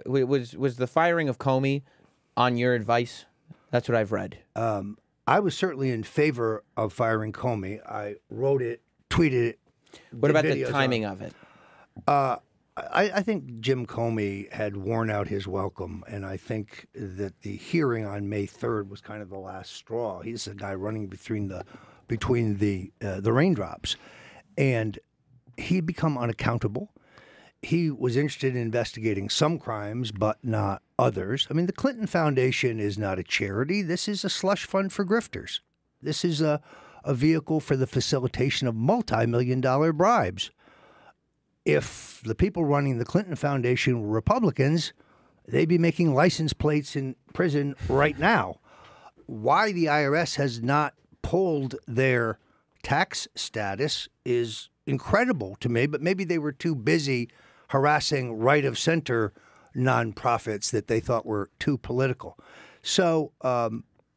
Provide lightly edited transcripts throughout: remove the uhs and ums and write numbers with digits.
Was the firing of Comey on your advice? That's what I've read. I was certainly in favor of firing Comey. I wrote it, tweeted it. What about the timing of it? I think Jim Comey had worn out his welcome, and I think that the hearing on May 3rd was kind of the last straw. He's a guy running between the raindrops, and he'd become unaccountable. He was interested in investigating some crimes, but not others. I mean, the Clinton Foundation is not a charity. This is a slush fund for grifters. This is a vehicle for the facilitation of multi-million-dollar bribes. If the people running the Clinton Foundation were Republicans, they'd be making license plates in prison right now. Why the IRS has not pulled their tax status is incredible to me, but maybe they were too busy harassing right-of-center nonprofits that they thought were too political. So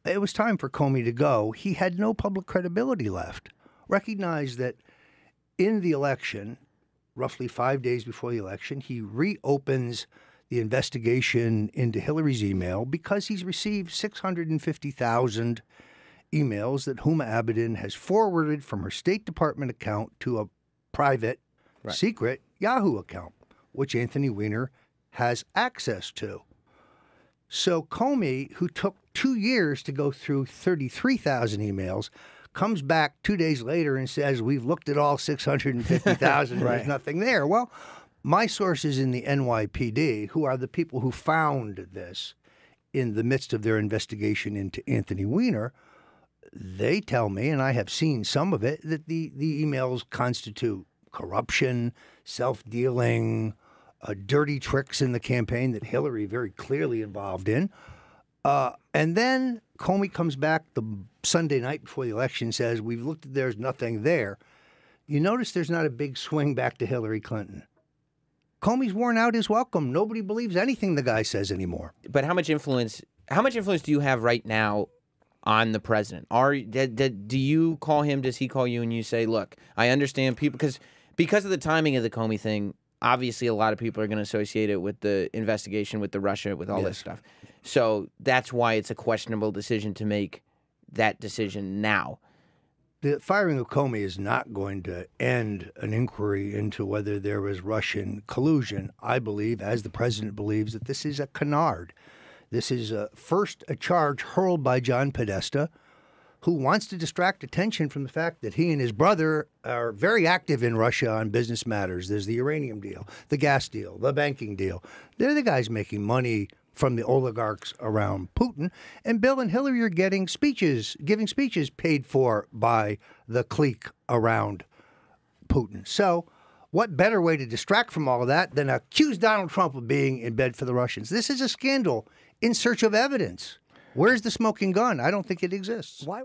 it was time for Comey to go. He had no public credibility left. Recognize that in the election, roughly 5 days before the election, he reopens the investigation into Hillary's email because he's received 650,000 emails that Huma Abedin has forwarded from her State Department account to a private, secret Yahoo account, which Anthony Weiner has access to. So Comey, who took 2 years to go through 33,000 emails, comes back 2 days later and says, we've looked at all 650,000 and there's nothing there. Well, my sources in the NYPD, who are the people who found this in the midst of their investigation into Anthony Weiner, they tell me, and I have seen some of it, that the emails constitute corruption, self-dealing, dirty tricks in the campaign that Hillary very clearly involved in. And then Comey comes back the Sunday night before the election and says, we've looked at there's nothing there. You notice there's not a big swing back to Hillary Clinton. Comey's worn out his welcome. Nobody believes anything the guy says anymore. But how much influence do you have right now on the president? Do you call him? Does he call you and you say, look, I understand people because of the timing of the Comey thing, obviously a lot of people are going to associate it with the investigation with the Russia, with all this stuff. So that's why it's a questionable decision to make that decision now. The firing of Comey is not going to end an inquiry into whether there was Russian collusion. I believe, as the president believes, that this is a canard. This is first a charge hurled by John Podesta, who wants to distract attention from the fact that he and his brother are very active in Russia on business matters. There's the uranium deal, the gas deal, the banking deal. They're the guys making money from the oligarchs around Putin. And Bill and Hillary are giving speeches paid for by the clique around Putin. So what better way to distract from all of that than accuse Donald Trump of being in bed for the Russians? This is a scandal in search of evidence. Where's the smoking gun? I don't think it exists. Why?